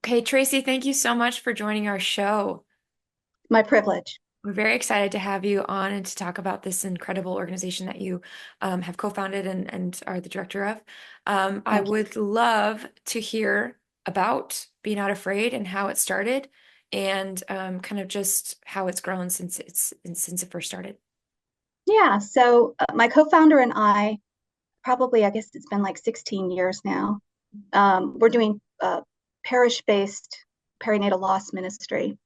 Okay, Tracy, thank you so much for joining our show. My privilege. We're very excited to have you on and to talk about this incredible organization that you have co-founded and are the director of. I Thank you. would love to hear about Be Not Afraid and how it started and kind of just how it's grown since it first started. Yeah, so my co-founder and I, probably, I guess it's been like 16 years now. We're doing parish-based perinatal loss ministry.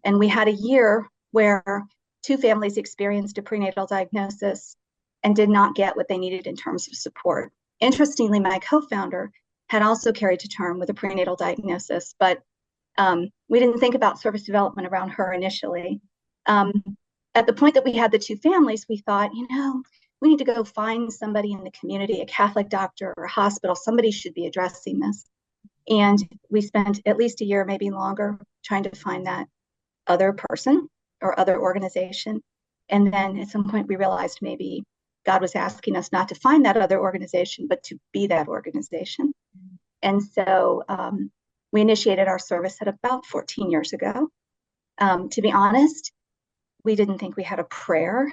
And we had a year where two families experienced a prenatal diagnosis and did not get what they needed in terms of support. Interestingly, my co-founder had also carried to term with a prenatal diagnosis, but we didn't think about service development around her initially. Um, at the point that we had the two families, we thought, we need to go find somebody in the community, a Catholic doctor or a hospital. Somebody should be addressing this. And we spent at least a year, maybe longer, trying to find that other person or other organization. And then at some point, we realized maybe God was asking us not to find that other organization, but to be that organization. And so we initiated our service at about 14 years ago. To be honest, we didn't think we had a prayer.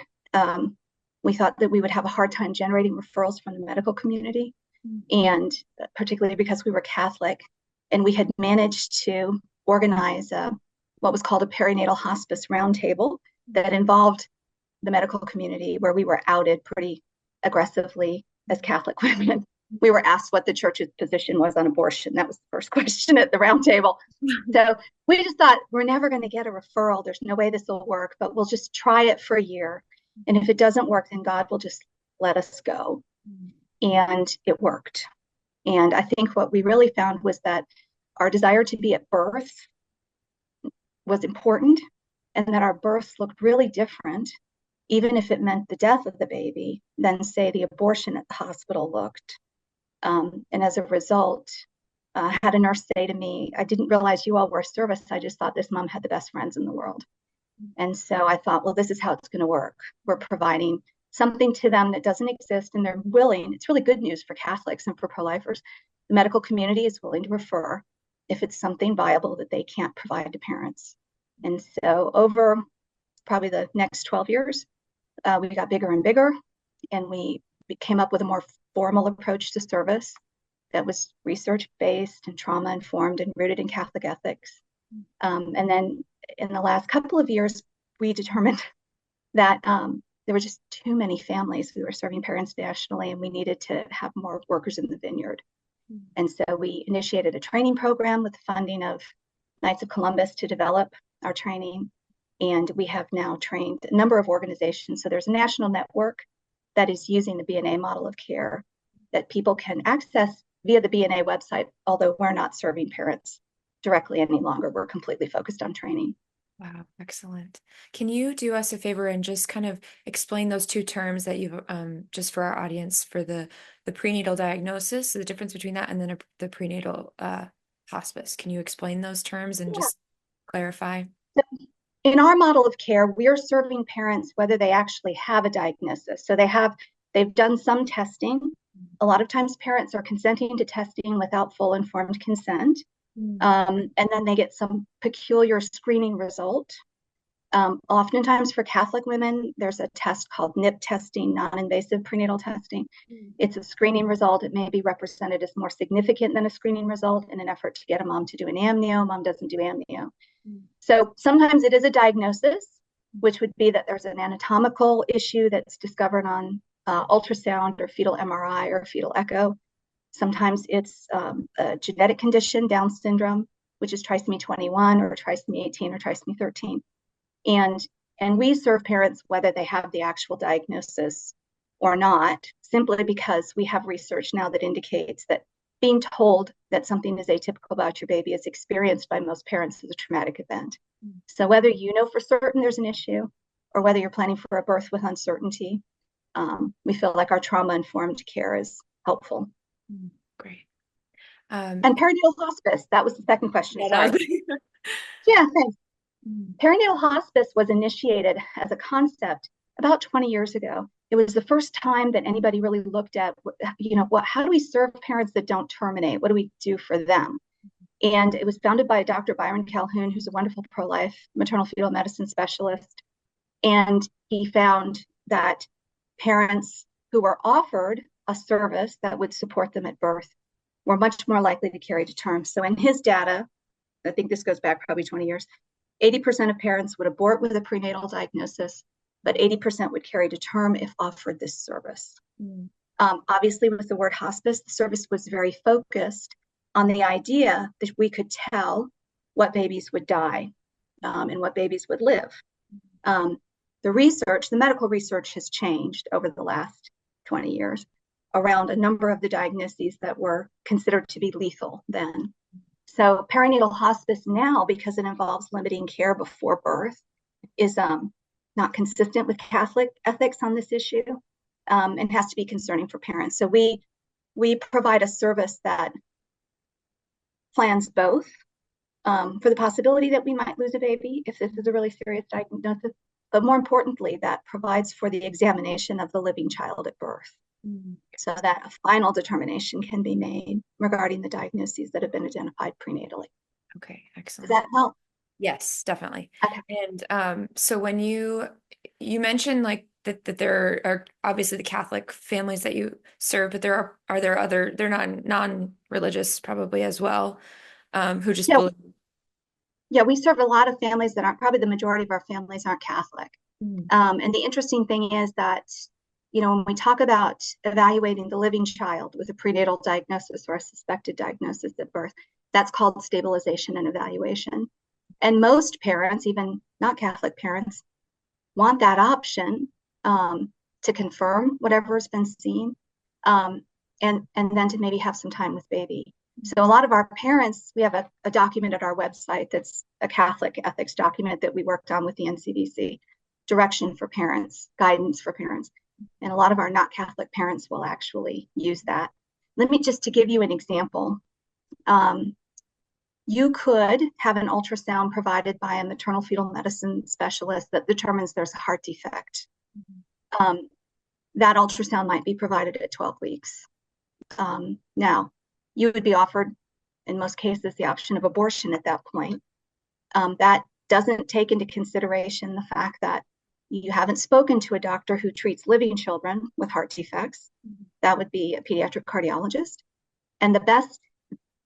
We thought that we would have a hard time generating referrals from the medical community, and particularly because we were Catholic, and we had managed to organize what was called a perinatal hospice roundtable that involved the medical community, where we were outed pretty aggressively as Catholic women. We were asked what the church's position was on abortion. That was the first question at the roundtable. So we just thought, we're never going to get a referral. There's no way this will work, but we'll just try it for a year. And if it doesn't work, then God will just let us go. And it worked. And I think what we really found was that our desire to be at birth was important, and that our births looked really different, even if it meant the death of the baby, than, say, the abortion at the hospital looked. And as a result, I had a nurse say to me, I didn't realize you all were a service. I just thought this mom had the best friends in the world. And so I thought, well, this is how it's going to work. We're providing something to them that doesn't exist, and they're willing. It's really good news for Catholics and for pro-lifers. The medical community is willing to refer if it's something viable that they can't provide to parents. And so over probably the next 12 years, we got bigger and bigger, and we came up with a more formal approach to service that was research-based and trauma-informed and rooted in Catholic ethics. And then in the last couple of years, we determined that there were just too many families. We were serving parents nationally, and we needed to have more workers in the vineyard. And so we initiated a training program with the funding of Knights of Columbus to develop our training. And we have now trained a number of organizations. So there's a national network that is using the BNA model of care that people can access via the BNA website, although we're not serving parents directly any longer. We're completely focused on training. Wow, excellent. Can you do us a favor and just kind of explain those two terms that you've just for our audience for the prenatal diagnosis, the difference between that and then the prenatal hospice? Can you explain those terms and Yeah. just clarify? So in our model of care, we're serving parents whether they actually have a diagnosis. So they've done some testing. A lot of times parents are consenting to testing without full informed consent. And then they get some peculiar screening result. Oftentimes for Catholic women, there's a test called NIP testing, non-invasive prenatal testing. It's a screening result. It may be represented as more significant than a screening result in an effort to get a mom to do an amnio. Mom doesn't do amnio. So sometimes it is a diagnosis, which would be that there's an anatomical issue that's discovered on ultrasound or fetal MRI or fetal echo. Sometimes it's a genetic condition, Down syndrome, which is trisomy 21 or trisomy 18 or trisomy 13. And we serve parents whether they have the actual diagnosis or not, simply because we have research now that indicates that being told that something is atypical about your baby is experienced by most parents as a traumatic event. So whether you know for certain there's an issue or whether you're planning for a birth with uncertainty, we feel like our trauma-informed care is helpful. Great. And perinatal hospice, that was the second question, Yeah, sorry. Yeah, thanks. Perinatal hospice was initiated as a concept about 20 years ago. It was the first time that anybody really looked at, how do we serve parents that don't terminate? What do we do for them? And it was founded by Dr. Byron Calhoun, who's a wonderful pro-life maternal fetal medicine specialist. And he found that parents who were offered a service that would support them at birth were much more likely to carry to term. So in his data, I think this goes back probably 20 years, 80% of parents would abort with a prenatal diagnosis, but 80% would carry to term if offered this service. Mm. Obviously, with the word hospice, the service was very focused on the idea that we could tell what babies would die and what babies would live. The medical research has changed over the last 20 years around a number of the diagnoses that were considered to be lethal then. So perinatal hospice now, because it involves limiting care before birth, is not consistent with Catholic ethics on this issue and has to be concerning for parents. So we provide a service that plans both for the possibility that we might lose a baby if this is a really serious diagnosis, but more importantly, that provides for the examination of the living child at birth. Mm-hmm. So that a final determination can be made regarding the diagnoses that have been identified prenatally. Okay, excellent. Does that help? Yes, definitely. Okay. And so when you mentioned like that there are obviously the Catholic families that you serve, but are there other, they're not non-religious probably as well, who just believe. Yeah, we serve a lot of families that aren't, probably the majority of our families aren't Catholic. Mm. And the interesting thing is that, you know, when we talk about evaluating the living child with a prenatal diagnosis or a suspected diagnosis at birth, that's called stabilization and evaluation. And most parents, even not Catholic parents, want that option to confirm whatever has been seen and then to maybe have some time with baby. So a lot of our parents, we have a document at our website that's a Catholic ethics document that we worked on with the NCDC, direction for parents, guidance for parents. And a lot of our not Catholic parents will actually use that. Let me just to give you an example. You could have an ultrasound provided by a maternal fetal medicine specialist that determines there's a heart defect. Mm-hmm. That ultrasound might be provided at 12 weeks. Now, you would be offered, in most cases, the option of abortion at that point. That doesn't take into consideration the fact that you haven't spoken to a doctor who treats living children with heart defects. Mm-hmm. That would be a pediatric cardiologist. And the best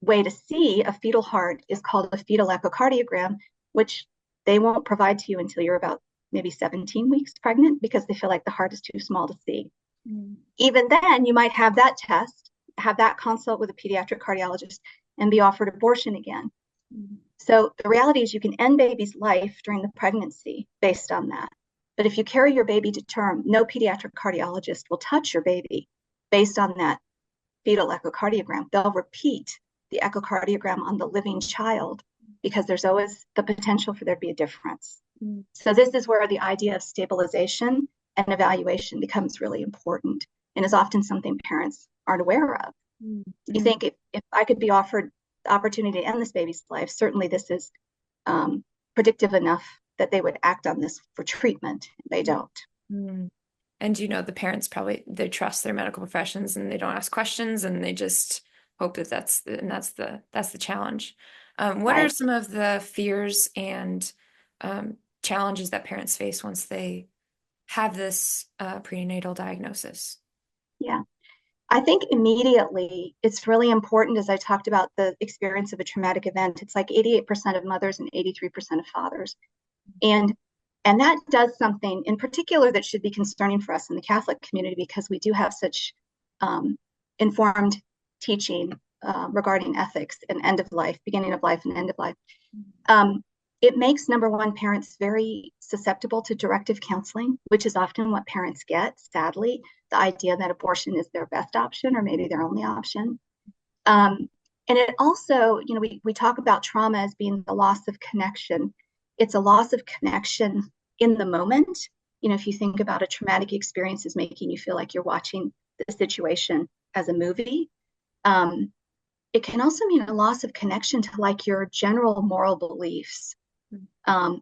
way to see a fetal heart is called a fetal echocardiogram, which they won't provide to you until you're about maybe 17 weeks pregnant because they feel like the heart is too small to see. Mm. Even then, you might have that test, have that consult with a pediatric cardiologist, and be offered abortion again. Mm. So the reality is you can end baby's life during the pregnancy based on that. But if you carry your baby to term, no pediatric cardiologist will touch your baby based on that fetal echocardiogram. They'll repeat the echocardiogram on the living child because there's always the potential for there to be a difference. Mm. So this is where the idea of stabilization and evaluation becomes really important and is often something parents aren't aware of. Mm. You think if I could be offered the opportunity to end this baby's life, certainly this is predictive enough that they would act on this for treatment. They don't. Mm. And you know, the parents probably, they trust their medical professions and they don't ask questions and they just hope that that's the challenge. What Right. are some of the fears and challenges that parents face once they have this prenatal diagnosis? Yeah, I think immediately it's really important, as I talked about the experience of a traumatic event. It's like 88% of mothers and 83% of fathers. And that does something in particular that should be concerning for us in the Catholic community because we do have such informed teaching regarding ethics and end of life, beginning of life and end of life. It makes, number one, parents very susceptible to directive counseling, which is often what parents get, sadly, the idea that abortion is their best option or maybe their only option. And it also, you know, we talk about trauma as being the loss of connection. It's a loss of connection in the moment. You know, if you think about a traumatic experience as making you feel like you're watching the situation as a movie, it can also mean a loss of connection to like your general moral beliefs.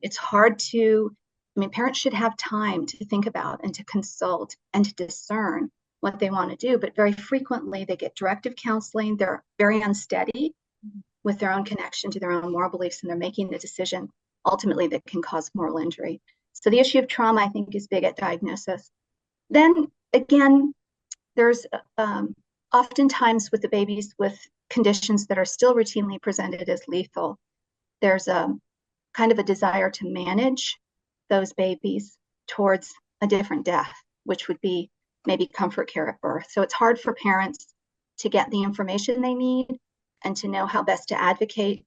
It's hard to, I mean, parents should have time to think about and to consult and to discern what they want to do, but very frequently they get directive counseling. They're very unsteady with their own connection to their own moral beliefs, and they're making a decision ultimately that can cause moral injury. So the issue of trauma, I think, is big at diagnosis. Then again, there's oftentimes with the babies with conditions that are still routinely presented as lethal, there's a kind of a desire to manage those babies towards a different death, which would be maybe comfort care at birth. So it's hard for parents to get the information they need and to know how best to advocate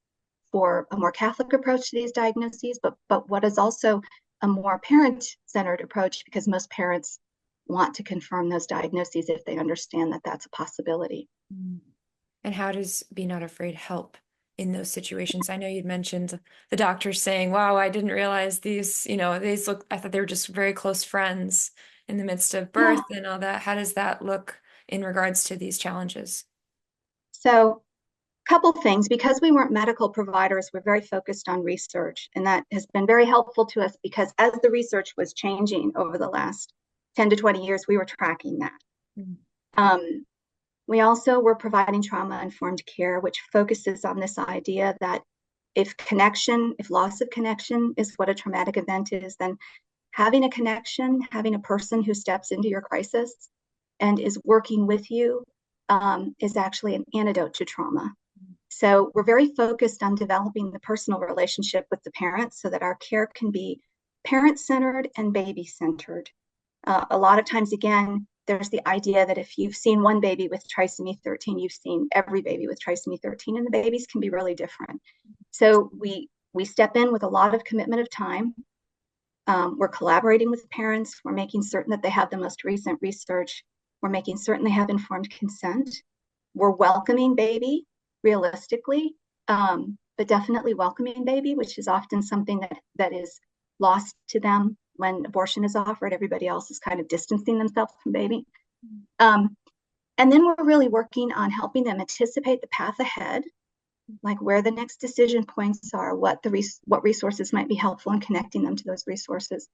for a more Catholic approach to these diagnoses, but what is also a more parent-centered approach, because most parents want to confirm those diagnoses if they understand that that's a possibility. And how does Be Not Afraid help in those situations? I know you'd mentioned the doctor saying, wow, I didn't realize these, these look, I thought they were just very close friends in the midst of birth Yeah. and all that. How does that look in regards to these challenges? So couple things. Because we weren't medical providers, we're very focused on research, and that has been very helpful to us because as the research was changing over the last 10 to 20 years, we were tracking that. Mm-hmm. We also were providing trauma-informed care, which focuses on this idea that if loss of connection is what a traumatic event is, then having a connection, having a person who steps into your crisis and is working with you is actually an antidote to trauma. So we're very focused on developing the personal relationship with the parents so that our care can be parent-centered and baby-centered. A lot of times, again, there's the idea that if you've seen one baby with trisomy 13, you've seen every baby with trisomy 13, and the babies can be really different. So we step in with a lot of commitment of time. We're collaborating with parents. We're making certain that they have the most recent research. We're making certain they have informed consent. We're welcoming baby realistically, but definitely welcoming baby, which is often something that is lost to them when abortion is offered. Everybody else is kind of distancing themselves from baby. And then we're really working on helping them anticipate the path ahead, like where the next decision points are, what resources might be helpful, and connecting them to those resources.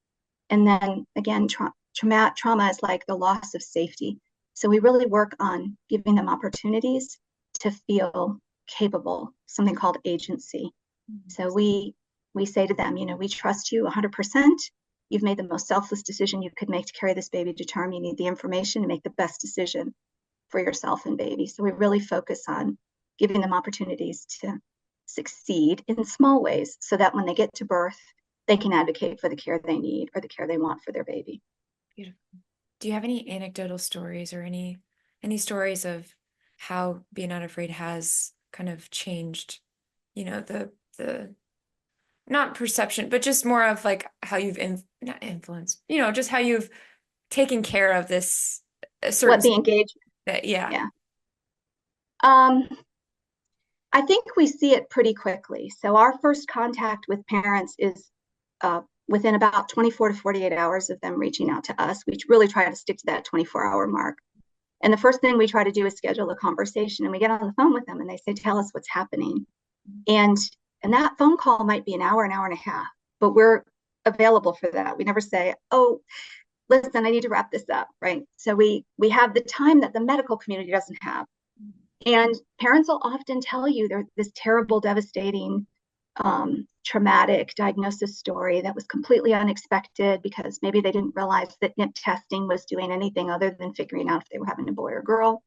And then again, trauma is like the loss of safety. So we really work on giving them opportunities to feel capable, something called agency. Mm-hmm. So we say to them, we trust you 100%. You've made the most selfless decision you could make to carry this baby to term. You need the information to make the best decision for yourself and baby. So we really focus on giving them opportunities to succeed in small ways so that when they get to birth, they can advocate for the care they need or the care they want for their baby. Beautiful. Do you have any anecdotal stories or any stories of how Be Not Afraid has kind of changed, the not perception, but just more of like how you've not influenced, just how you've taken care of this certain what the engagement that, yeah. I think we see it pretty quickly. So our first contact with parents is within about 24 to 48 hours of them reaching out to us. We really try to stick to that 24-hour mark. And the first thing we try to do is schedule a conversation, and we get on the phone with them and they say, tell us what's happening. And that phone call might be an hour and a half, but we're available for that. We never say, oh, listen, I need to wrap this up, right? So we have the time that the medical community doesn't have. And parents will often tell you there's this terrible, devastating, traumatic diagnosis story that was completely unexpected because maybe they didn't realize that NIP testing was doing anything other than figuring out if they were having a boy or girl.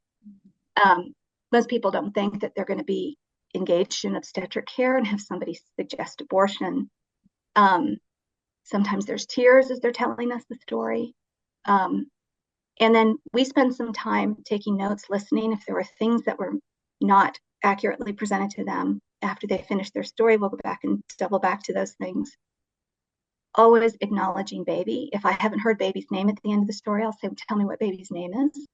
Most people don't think that they're going to be engaged in obstetric care and have somebody suggest abortion. Sometimes there's tears as they're telling us the story. And then we spend some time taking notes, listening. If there were things that were not accurately presented to them after they finish their story, we'll go back and double back to those things. Always acknowledging baby. If I haven't heard baby's name at the end of the story, I'll say, tell me what baby's name is.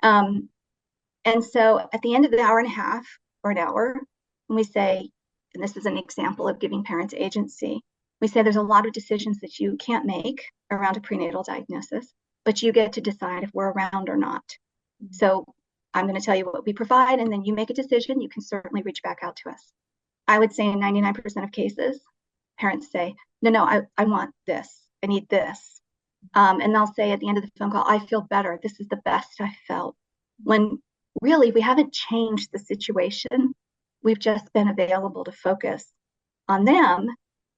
And so at the end of the hour and a half or an hour, when we say, and this is an example of giving parents agency, we say there's a lot of decisions that you can't make around a prenatal diagnosis, but you get to decide if we're around or not. Mm-hmm. So I'm going to tell you what we provide, and then you make a decision. You can certainly reach back out to us. I would say in 99% of cases, parents say, no, I want this. I need this. And they'll say at the end of the phone call, I feel better. This is the best I felt. When really we haven't changed the situation. We've just been available to focus on them,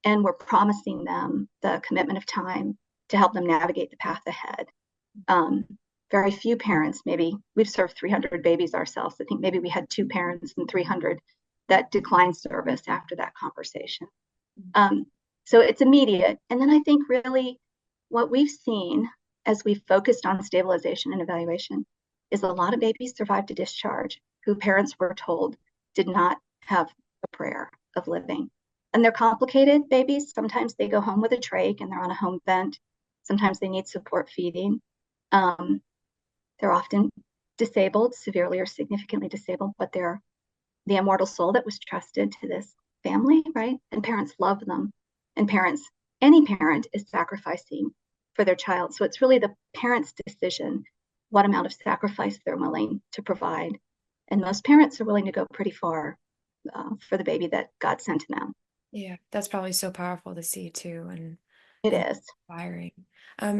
and we're promising them the commitment of time to help them navigate the path ahead. Um, Very few parents, maybe we've served 300 babies ourselves. I think maybe we had 2 parents and 300 that declined service after that conversation. Um, so it's immediate. And then I think really what we've seen as we've focused on stabilization and evaluation is a lot of babies survived to discharge who parents were told did not have a prayer of living. And they're complicated babies. Sometimes they go home with a trach and they're on a home vent. Sometimes they need support feeding. Um, they're often disabled, severely or significantly disabled, but they're the immortal soul that was trusted to this family, right? And parents love them. And parents, any parent is sacrificing for their child. So it's really the parent's decision what amount of sacrifice they're willing to provide. And most parents are willing to go pretty far for the baby that God sent to them. Yeah, that's probably so powerful to see too, It and is. inspiring.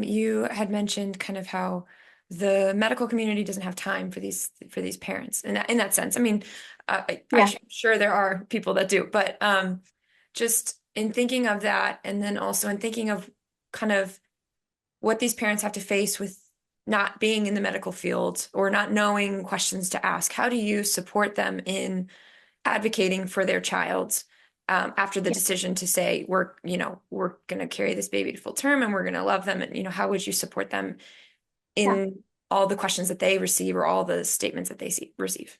You had mentioned kind of how the medical community doesn't have time for these parents, and in that sense, I mean, Yeah. I'm sure there are people that do, but just in thinking of that, and then also in thinking of kind of what these parents have to face with not being in the medical field or not knowing questions to ask, how do you support them in advocating for their child after the Yeah. decision to say we're going to carry this baby to full term and we're going to love them, and how would you support them Yeah. in all the questions that they receive or all the statements that they receive?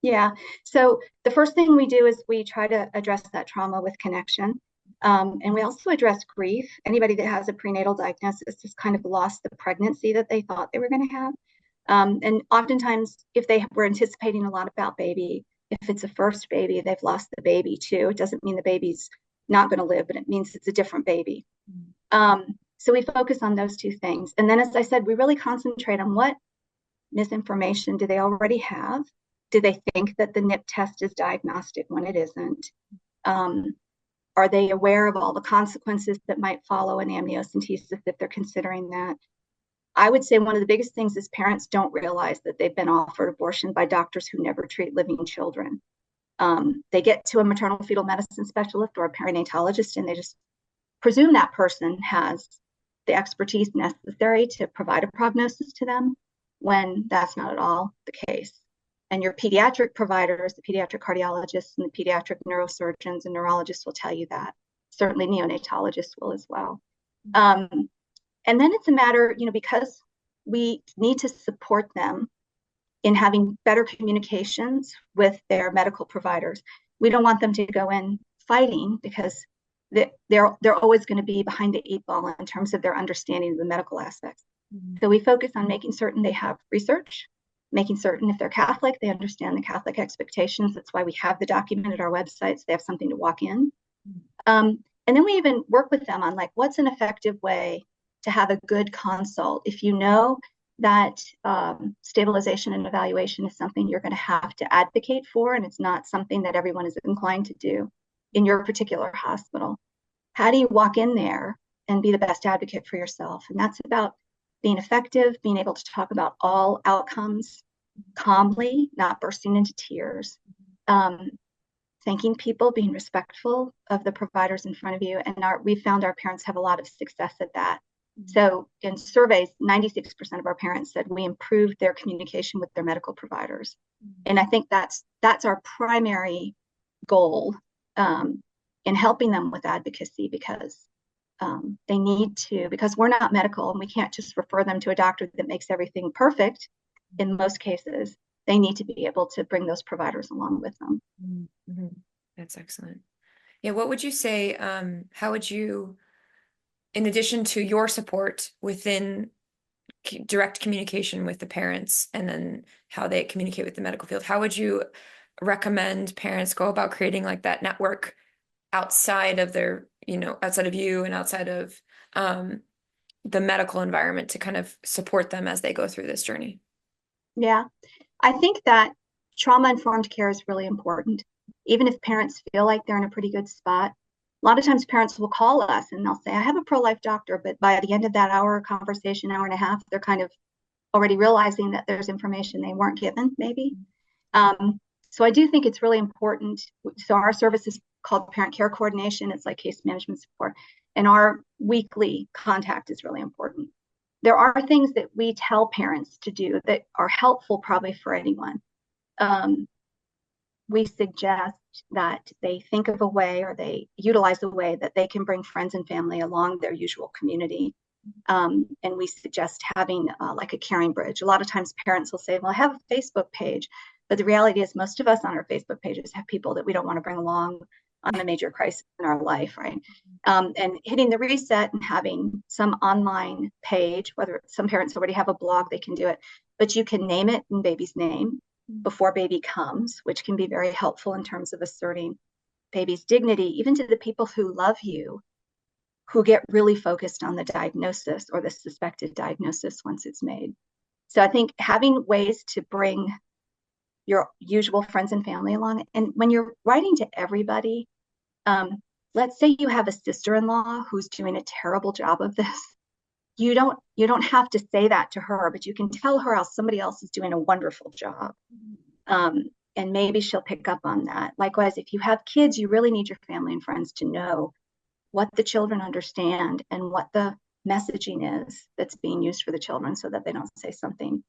Yeah. So the first thing we do is we try to address that trauma with connection. And we also address grief. Anybody that has a prenatal diagnosis has kind of lost the pregnancy that they thought they were going to have. And oftentimes, if they were anticipating a lot about baby, if it's a first baby, they've lost the baby too. It doesn't mean the baby's not going to live, but it means it's a different baby. So we focus on those two things. And then, as I said, we really concentrate on what misinformation do they already have? Do they think that the NIP test is diagnostic when it isn't? Um, are they aware of all the consequences that might follow an amniocentesis if they're considering that? I would say one of the biggest things is parents don't realize that they've been offered abortion by doctors who never treat living children. They get to a maternal fetal medicine specialist or a perinatologist and they just presume that person has the expertise necessary to provide a prognosis to them when that's not at all the case. And your pediatric providers, the pediatric cardiologists and the pediatric neurosurgeons and neurologists will tell you that. Certainly neonatologists will as well. And then it's a matter, because we need to support them in having better communications with their medical providers. We don't want them to go in fighting because they're always going to be behind the 8 ball in terms of their understanding of the medical aspects. Mm-hmm. So we focus on making certain they have research, making certain if they're Catholic, they understand the Catholic expectations. That's why we have the document at our website, so they have something to walk in. And then we even work with them on what's an effective way to have a good consult. If you know that stabilization and evaluation is something you're going to have to advocate for, and it's not something that everyone is inclined to do in your particular hospital, how do you walk in there and be the best advocate for yourself? And that's about being effective, being able to talk about all outcomes calmly, not bursting into tears, thanking people, being respectful of the providers in front of you. And we found our parents have a lot of success at that. Mm-hmm. So in surveys, 96% of our parents said we improved their communication with their medical providers. Mm-hmm. And I think that's our primary goal in helping them with advocacy, because they need to, because we're not medical and we can't just refer them to a doctor that makes everything perfect. In most cases, they need to be able to bring those providers along with them. Mm-hmm. That's excellent. Yeah, what would you say, how would you, in addition to your support within direct communication with the parents and then how they communicate with the medical field, how would you recommend parents go about creating that network outside of their, outside of you and outside of the medical environment to kind of support them as they go through this journey? Yeah, I think that trauma-informed care is really important. Even if parents feel like they're in a pretty good spot, a lot of times parents will call us and they'll say, I have a pro-life doctor, but by the end of that hour conversation, hour and a half, they're kind of already realizing that there's information they weren't given, maybe. So I do think it's really important. So our service is called parent care coordination. It's like case management support. And our weekly contact is really important. There are things that we tell parents to do that are helpful probably for anyone. Um, we suggest that they think of a way or they utilize a way that they can bring friends and family along their usual community. And we suggest having like a caring bridge. A lot of times parents will say, well, I have a Facebook page. But the reality is most of us on our Facebook pages have people that we don't want to bring along on a major crisis in our life, right? And hitting the reset and having some online page, whether some parents already have a blog, they can do it, but you can name it in baby's name before baby comes, which can be very helpful in terms of asserting baby's dignity, even to the people who love you, who get really focused on the diagnosis or the suspected diagnosis once it's made. So I think having ways to bring your usual friends and family along, and when you're writing to everybody, let's say you have a sister-in-law who's doing a terrible job of this. You don't have to say that to her, but you can tell her how somebody else is doing a wonderful job. And maybe she'll pick up on that. Likewise, if you have kids, you really need your family and friends to know what the children understand and what the messaging is that's being used for the children so that they don't say something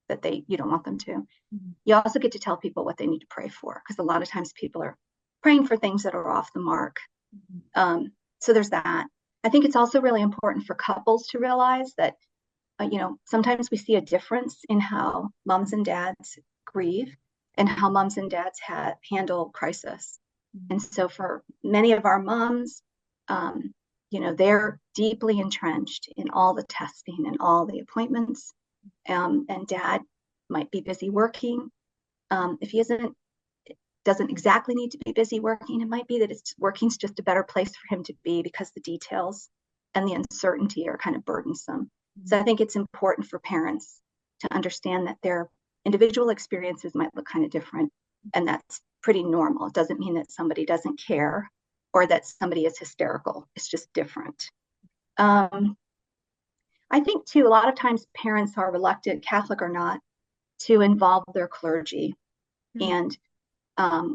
that you don't want them to. Mm-hmm. You also get to tell people what they need to pray for, because a lot of times people are praying for things that are off the mark. Mm-hmm. So there's that. I think it's also really important for couples to realize that, sometimes we see a difference in how moms and dads grieve and how moms and dads handle crisis. Mm-hmm. And so for many of our moms, they're deeply entrenched in all the testing and all the appointments. And dad might be busy working. If he doesn't exactly need to be busy working, it might be that working's just a better place for him to be because the details and the uncertainty are kind of burdensome. Mm-hmm. So I think it's important for parents to understand that their individual experiences might look kind of different, and that's pretty normal. It doesn't mean that somebody doesn't care or that somebody is hysterical. It's just different. I think too, a lot of times parents are reluctant, Catholic or not, to involve their clergy. Mm-hmm. And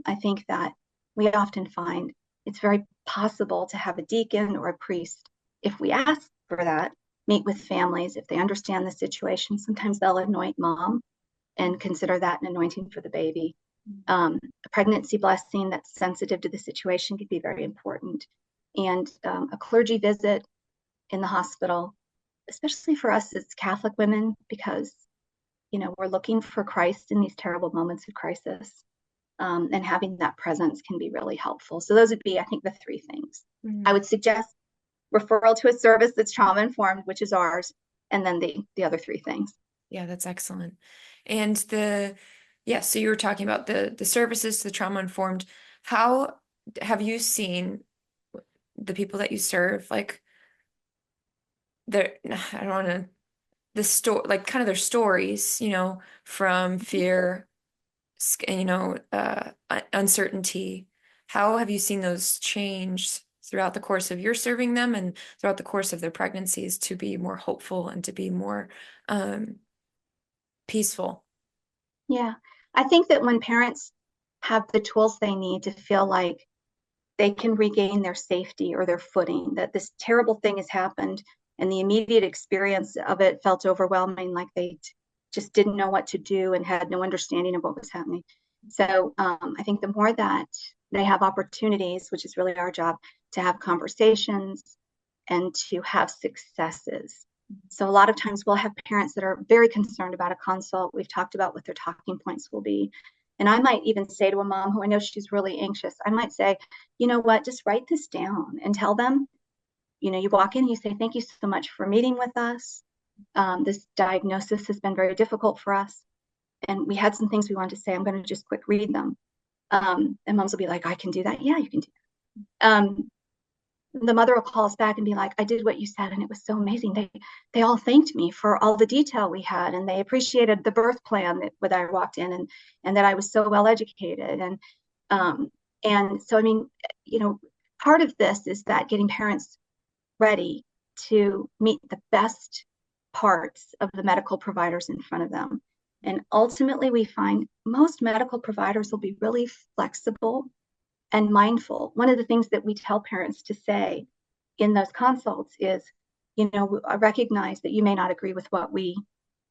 I think that we often find it's very possible to have a deacon or a priest, if we ask for that, meet with families. If they understand the situation, sometimes they'll anoint mom and consider that an anointing for the baby. A pregnancy blessing that's sensitive to the situation could be very important. And a clergy visit in the hospital, especially for us as Catholic women, because, we're looking for Christ in these terrible moments of crisis. And having that presence can be really helpful. So those would be, I think, the three things. Mm-hmm. I would suggest referral to a service that's trauma-informed, which is ours, and then the other three things. Yeah, that's excellent. And so you were talking about the services, the trauma-informed. How have you seen the people that you serve, like, I don't want to, like kind of their stories, from fear, uncertainty. How have you seen those change throughout the course of your serving them and throughout the course of their pregnancies to be more hopeful and to be more peaceful? Yeah, I think that when parents have the tools they need to feel like they can regain their safety or their footing, that this terrible thing has happened and the immediate experience of it felt overwhelming, like they just didn't know what to do and had no understanding of what was happening. So I think the more that they have opportunities, which is really our job, to have conversations and to have successes. So a lot of times we'll have parents that are very concerned about a consult. We've talked about what their talking points will be. And I might even say to a mom who I know she's really anxious, I might say, you know what, just write this down and tell them, you walk in and you say, thank you so much for meeting with us. This diagnosis has been very difficult for us. And we had some things we wanted to say. I'm going to just quick read them. And moms will be like, I can do that. Yeah, you can do that. The mother will call us back and be like, I did what you said, and it was so amazing. They all thanked me for all the detail we had, and they appreciated the birth plan that I walked in, and that I was so well educated. And so, I mean, part of this is that getting parents ready to meet the best parts of the medical providers in front of them. And ultimately, we find most medical providers will be really flexible and mindful. One of the things that we tell parents to say in those consults is, I recognize that you may not agree with what we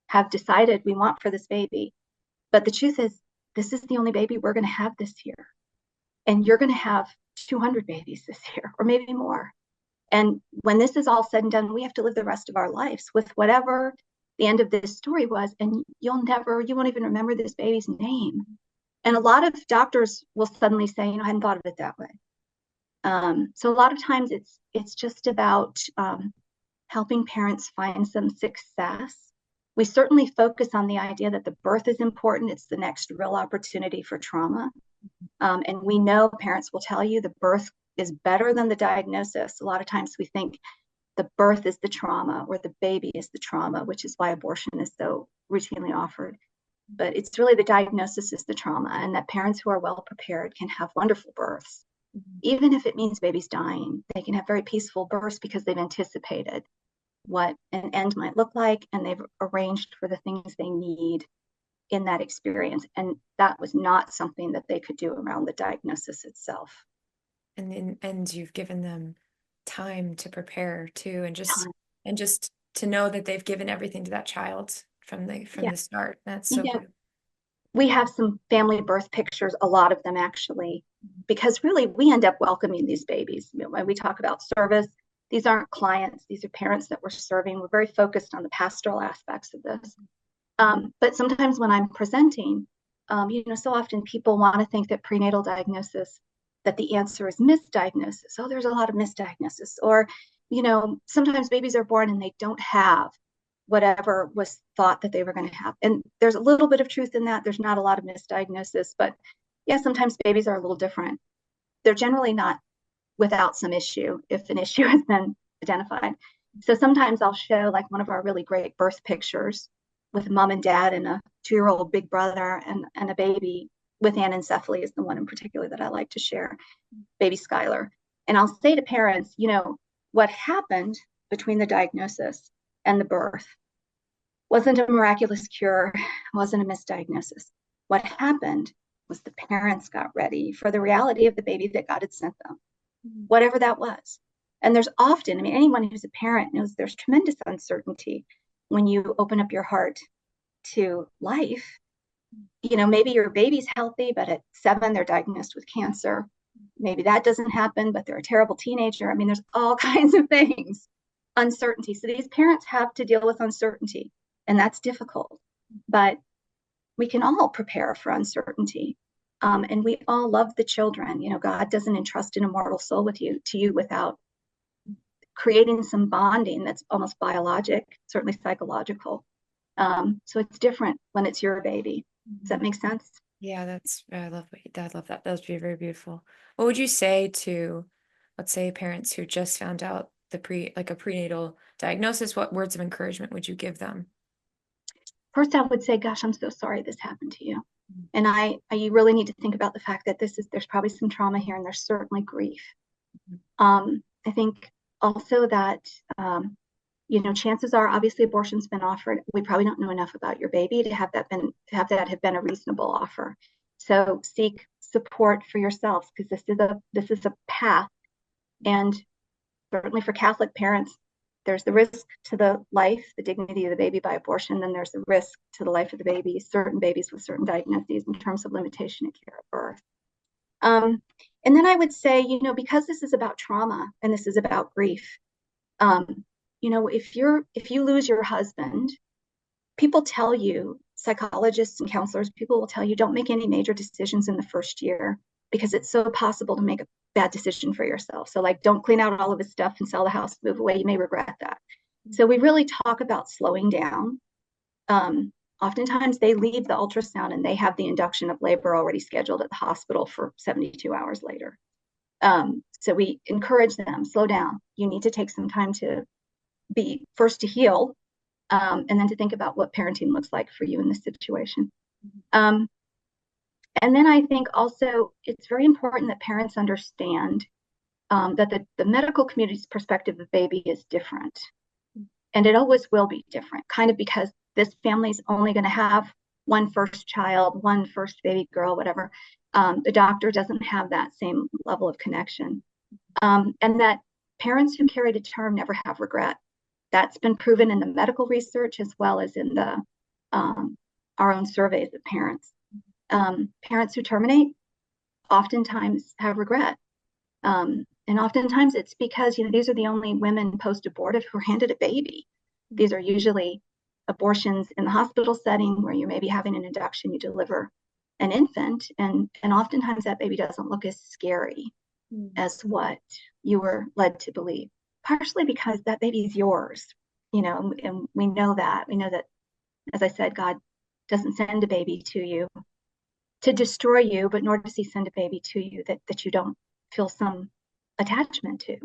have decided we want for this baby, but the truth is, this is the only baby we're going to have this year. And you're going to have 200 babies this year, or maybe more. And when this is all said and done, we have to live the rest of our lives with whatever the end of this story was. And you won't even remember this baby's name. And a lot of doctors will suddenly say, I hadn't thought of it that way. So a lot of times it's just about helping parents find some success. We certainly focus on the idea that the birth is important. It's the next real opportunity for trauma. And we know parents will tell you the birth is better than the diagnosis. A lot of times we think the birth is the trauma or the baby is the trauma, which is why abortion is so routinely offered. But it's really the diagnosis is the trauma, and that parents who are well prepared can have wonderful births. Even if it means baby's dying, they can have very peaceful births because they've anticipated what an end might look like, and they've arranged for the things they need in that experience. And that was not something that they could do around the diagnosis itself. And you've given them time to prepare too, and just Time. to know that they've given everything to that child from Yeah. the start. That's You so know, beautiful. we have some family birth pictures, a lot of them actually, because really we end up welcoming these babies. When we talk about service, these aren't clients, these are parents that we're serving. We're very focused on the pastoral aspects of this. But sometimes when I'm presenting, so often people want to think that prenatal diagnosis, that the answer is misdiagnosis. Oh, there's a lot of misdiagnosis. Or, sometimes babies are born and they don't have whatever was thought that they were going to have. And there's a little bit of truth in that. There's not a lot of misdiagnosis, but yeah, sometimes babies are a little different. They're generally not without some issue if an issue has been identified. So sometimes I'll show like one of our really great birth pictures with mom and dad and a 2-year-old big brother and a baby with anencephaly is the one in particular that I like to share, baby Skylar. And I'll say to parents, what happened between the diagnosis and the birth wasn't a miraculous cure, wasn't a misdiagnosis. What happened was the parents got ready for the reality of the baby that God had sent them, whatever that was. And there's often, anyone who's a parent knows there's tremendous uncertainty when you open up your heart to life. Maybe your baby's healthy, but at 7, they're diagnosed with cancer. Maybe that doesn't happen, but they're a terrible teenager. There's all kinds of things, uncertainty. So these parents have to deal with uncertainty, and that's difficult. But we can all prepare for uncertainty. And we all love the children. God doesn't entrust an immortal soul to you without creating some bonding that's almost biologic, certainly psychological. So it's different when it's your baby. Does that make sense? Yeah, I love that. That was very beautiful. What would you say to, let's say, parents who just found out like a prenatal diagnosis? What words of encouragement would you give them? First, I would say, gosh, I'm so sorry this happened to you. And you really need to think about the fact that there's probably some trauma here, and there's certainly grief. I think also that, chances are obviously abortion's been offered. We probably don't know enough about your baby to have that have been a reasonable offer. So seek support for yourselves, because this is a path. And certainly for Catholic parents, there's the risk to the life, the dignity of the baby by abortion. Then there's the risk to the life of the baby, certain babies with certain diagnoses in terms of limitation of care at birth. And then I would say, because this is about trauma and this is about grief, if you lose your husband, people tell you, psychologists and counselors, people will tell you, don't make any major decisions in the first year, because it's so possible to make a bad decision for yourself. So like, don't clean out all of his stuff and sell the house, move away. You may regret that. So we really talk about slowing down. Oftentimes they leave the ultrasound and they have the induction of labor already scheduled at the hospital for 72 hours later. So we encourage them, slow down. You need to take some time to be first to heal, and then to think about what parenting looks like for you in this situation. And then I think also it's very important that parents understand that the medical community's perspective of baby is different. And it always will be different, kind of because this family's only going to have one first child, one first baby girl, whatever. The doctor doesn't have that same level of connection. And that parents who carry to term never have regret. That's been proven in the medical research as well as in the our own surveys of parents. Parents who terminate oftentimes have regret. And oftentimes it's because, these are the only women post-abortive who are handed a baby. These are usually abortions in the hospital setting where you may be having an induction, you deliver an infant, and oftentimes that baby doesn't look as scary as what you were led to believe, partially because that baby is yours, and we know that, as I said, God doesn't send a baby to you to destroy you, but nor does he send a baby to you that you don't feel some attachment to.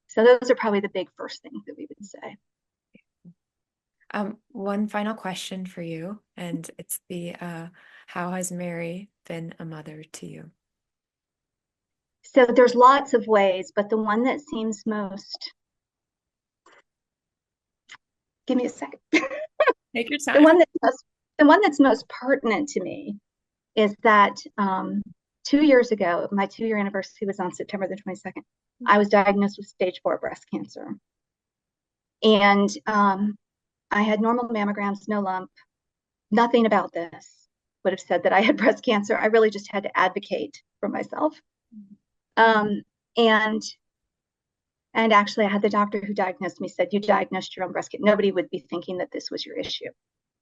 So those are probably the big first things that we would say. One final question for you, and it's how has Mary been a mother to you? So there's lots of ways, but the one that seems most, give me a second. Take your the time. one that's most pertinent to me is that 2 years ago, my 2-year anniversary was on September the 22nd. I was diagnosed with stage 4 breast cancer. And I had normal mammograms, no lump. Nothing about this would have said that I had breast cancer. I really just had to advocate for myself. And actually, I had the doctor who diagnosed me said, you diagnosed your own breast cancer. Nobody would be thinking that this was your issue.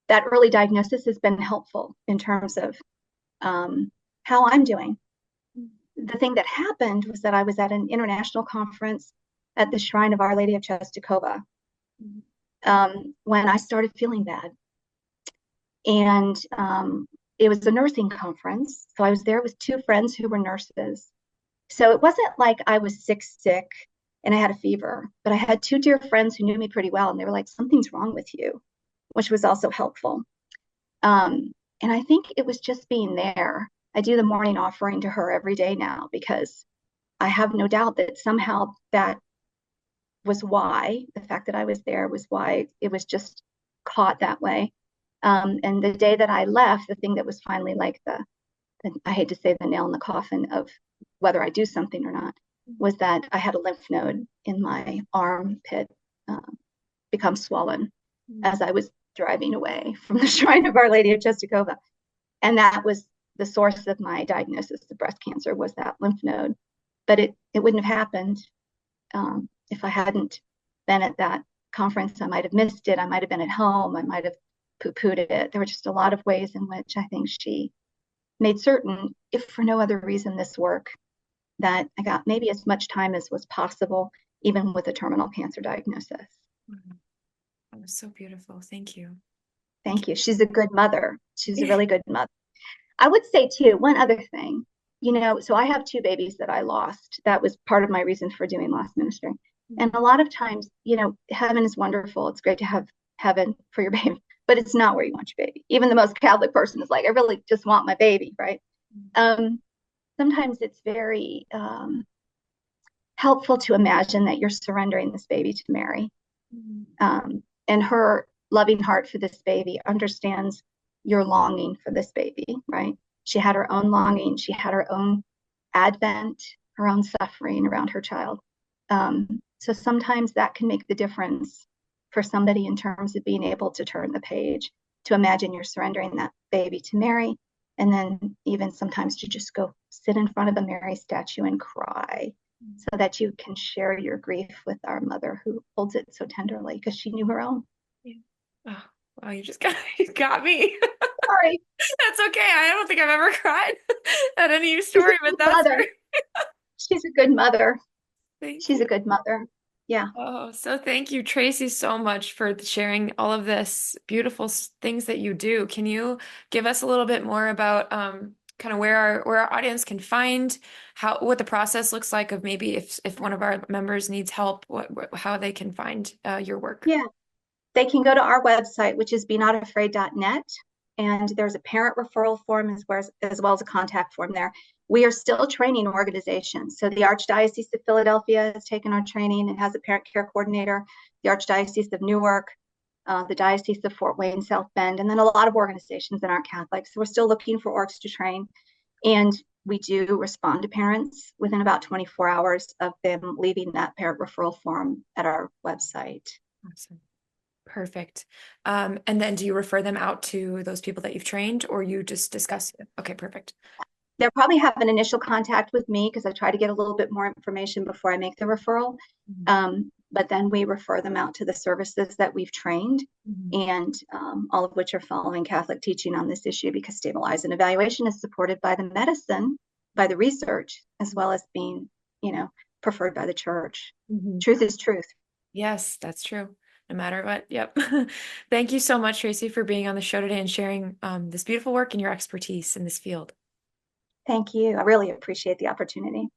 That early diagnosis has been helpful in terms of how I'm doing. The thing that happened was that I was at an international conference at the Shrine of Our Lady of Czestochowa when I started feeling bad. And it was a nursing conference. So I was there with 2 friends who were nurses. So it wasn't like I was sick and I had a fever, but I had 2 dear friends who knew me pretty well. And they were like, something's wrong with you, which was also helpful. And I think it was just being there. I do the morning offering to her every day now because I have no doubt that somehow that was why, the fact that I was there was why it was just caught that way. And the day that I left, the thing that was finally like I hate to say the nail in the coffin of whether I do something or not, was that I had a lymph node in my armpit become swollen as I was driving away from the Shrine of Our Lady of Czestochowa. And that was the source of my diagnosis of breast cancer, was that lymph node. But it wouldn't have happened if I hadn't been at that conference. I might have missed it. I might have been at home. I might have poo-pooed it. There were just a lot of ways in which I think she made certain, if for no other reason, this work, that I got maybe as much time as was possible, even with a terminal cancer diagnosis. That was so beautiful. Thank you. Thank you. She's a good mother. She's a really good mother. I would say too, one other thing, so I have 2 babies that I lost. That was part of my reason for doing loss ministry. And a lot of times, heaven is wonderful. It's great to have heaven for your baby, but it's not where you want your baby. Even the most Catholic person is like, I really just want my baby, right? Sometimes it's very helpful to imagine that you're surrendering this baby to Mary. And her loving heart for this baby understands your longing for this baby, right? She had her own longing. She had her own advent, her own suffering around her child. So sometimes that can make the difference for somebody in terms of being able to turn the page, to imagine you're surrendering that baby to Mary, and then even sometimes to just go sit in front of a Mary statue and cry so that you can share your grief with our mother who holds it so tenderly because she knew her own. Yeah. Oh, wow, you got me. Sorry. That's okay. I don't think I've ever cried at any story, but that's mother. She's a good mother. She's you. a good mother. Yeah. Oh, so thank you, Tracy, so much for sharing all of this beautiful things that you do. Can you give us a little bit more about kind of where our audience can find what the process looks like of maybe if one of our members needs help, how they can find your work? Yeah. They can go to our website, which is benotafraid.net, and there's a parent referral form as well as a contact form there. We are still training organizations. So the Archdiocese of Philadelphia has taken our training and has a parent care coordinator. The Archdiocese of Newark the Diocese of Fort Wayne, South Bend, and then a lot of organizations that aren't Catholic. So we're still looking for orgs to train. And we do respond to parents within about 24 hours of them leaving that parent referral form at our website. Awesome. Perfect. And then do you refer them out to those people that you've trained, or you just discuss it? Okay, perfect. They'll probably have an initial contact with me because I try to get a little bit more information before I make the referral. But then we refer them out to the services that we've trained, and all of which are following Catholic teaching on this issue, because stabilize and evaluation is supported by the medicine, by the research, as well as being, preferred by the church. Truth is truth. Yes, that's true. No matter what. Yep. Thank you so much, Tracy, for being on the show today and sharing this beautiful work and your expertise in this field. Thank you. I really appreciate the opportunity.